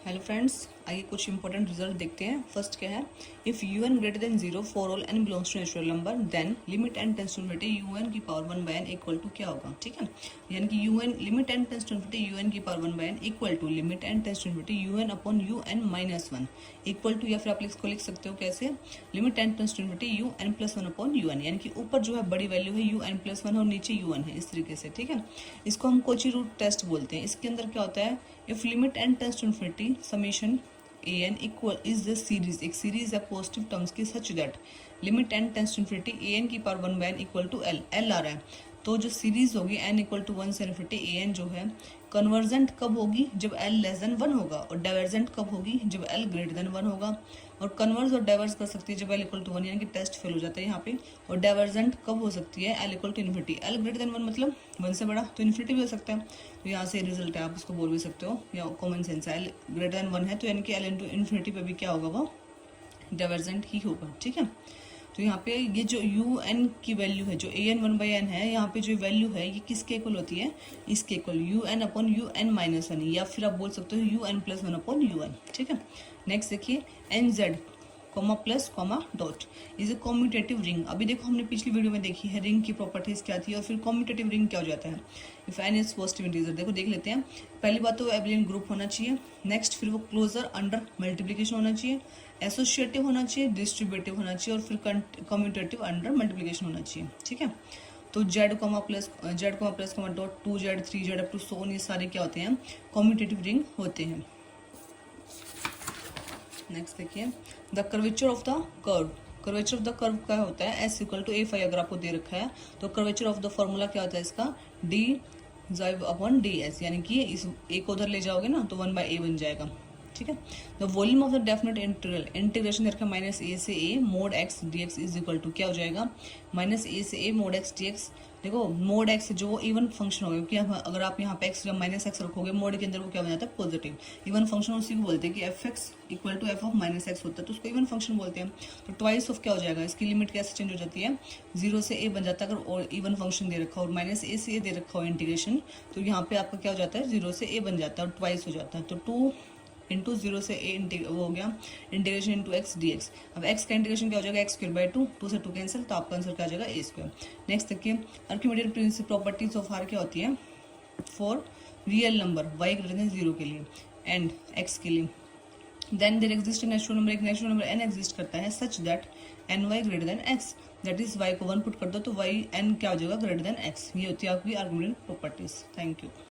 Hello friends, आइए कुछ important result देखते हैं। फर्स्ट क्या है, if u n greater than 0 for all n belongs to natural number then limit n tends to infinity u n की power 1 by n equal to क्या होगा। ठीक है, यानी कि u n limit n tends to infinity u n की power 1 by n equal to limit n tends to infinity u n upon u n minus 1 equal to, या फिर आप इसको लिख सकते हो कैसे, limit n tends to infinity u n plus 1 upon u n, यानी कि ऊपर जो है बड़ी वैल्यू है यू एन प्लस 1 और नीचे यू एन है, इस तरीके से। ठीक है, इसको हम कोची रूट टेस्ट बोलते हैं। इसके अंदर क्या होता है, if limit n tends to infinity summation a n equal is the series, एक सीरीज है पॉजिटिव टर्म्स की, such that limit n tends to infinity a n की power 1 by n equal to L, L आ रहा है। तो जो series होगी एन इक्वल टू 1 से इन्फिनिटी ए एन जो है, कन्वर्जेंट कब होगी, जब एल लेस देन 1 होगा, और डाइवर्जेंट कब होगी, जब एल ग्रेटर देन 1 होगा। और कन्वर्स और डाइवर्स कर सकती है जब एल इक्वल टू 1, यानी कि टेस्ट फेल हो जाता है यहाँ पे। और डाइवर्जेंट कब हो सकती है, l equal to infinity, l greater than 1 मतलब 1 से बड़ा, तो इन्फिनिटी भी हो सकता है। तो यहाँ से रिजल्ट है, आप उसको बोल भी सकते हो, या कॉमन सेंस है, एल ग्रेटर देन 1 है तो यानी कि एल इंटू इन्फिनिटी पे भी क्या होगा, वो डाइवर्जेंट ही होगा। ठीक है, तो यहाँ पे ये जो यू एन की वैल्यू है, जो ए एन 1 बाई एन है, यहाँ पे जो वैल्यू है ये किसके इक्वल होती है, इसके equal, u n upon u n minus 1, या फिर आप बोल सकते हो u n plus 1 upon u n. ठीक है, नेक्स्ट देखिए, n z comma plus comma dot is a commutative ring. अभी देखो हमने पिछली वीडियो में देखी है रिंग की प्रॉपर्टीज क्या थी, और फिर कॉम्यूटेटिव रिंग क्या हो जाता है, if n is positive integer. देखो देख लेते हैं, पहली बात तो एबिलियन ग्रुप होना चाहिए, नेक्स्ट फिर वो क्लोजर अंडर मल्टीप्लीकेशन होना चाहिए, एसोसिएटिव होना चाहिए, डिस्ट्रीब्यूटिव होना चाहिए, और फिर कम्यूटेटिव अंडर मल्टीप्लीकेशन होना चाहिए। ठीक है, तो z comma plus comma dot 2z 3z up to so, ये सारे क्या होते हैं, कम्यूटेटिव रिंग होते हैं। नेक्स्ट देखिए, the curvature of the curve, curvature of the curve क्या होता है, s equal to a phi अगर आपको दे रखा है तो कर्वेचर ऑफ द फॉर्मूला क्या होता है इसका, डी जाइव अपॉन डी एस, यानी कि इस ए को उधर ले जाओगे ना तो 1 बाई ए बन जाएगा। ठीक है, the volume of the definite integral, integration दे रखा माइनस ए से a mod x d x is equal to क्या हो जाएगा, माइनस ए से a mod x d x. देखो मोड एक्स जो वो इवन फंक्शन होगा, क्योंकि अगर आप यहाँ पे एक्स या माइनस एक्स रखोगे मोड के अंदर, वो क्या बन जाता है, पॉजिटिव। इवन फंक्शन उसी को बोलते हैं कि f x equal to f of minus x होता है, तो उसको इवन फंक्शन बोलते हैं। तो ट्वाइस ऑफ क्या हो जाएगा, इसकी लिमिट कैसे चेंज हो जाती है, 0 से ए बन जाता है अगर इवन फंक्शन दे रखा हो, और माइनस ए से ए दे रखा हो इंटीग्रेशन, तो यहाँ पे आपका क्या हो जाता है, 0 से ए बन जाता है और ट्वाइस हो जाता है। तो 2 इंटू 0 से ए वो हो गया integration into x d x. अब एक्स का इंटीग्रेशन क्या हो जाएगा, एक्स स्क्वायर बाई 2, 2 से 2 कैंसिल, तो आपका आंसर क्या आ जाएगा, ए स्क्वायर। नेक्स्ट देखिए, Archimedes principle properties of R क्या होती है, for real number y greater than 0 के लिए एंड एक्स के लिए, then there exist natural number, एक नेचुरल नंबर एन एग्जिस्ट करता है such that n y greater than x, that is y को 1 पुट कर दो तो वाई एन क्या हो जाएगा, ग्रेटर देन एक्स। ये होती है आपकी आर्गुमेंट प्रॉपर्टीज। Thank you.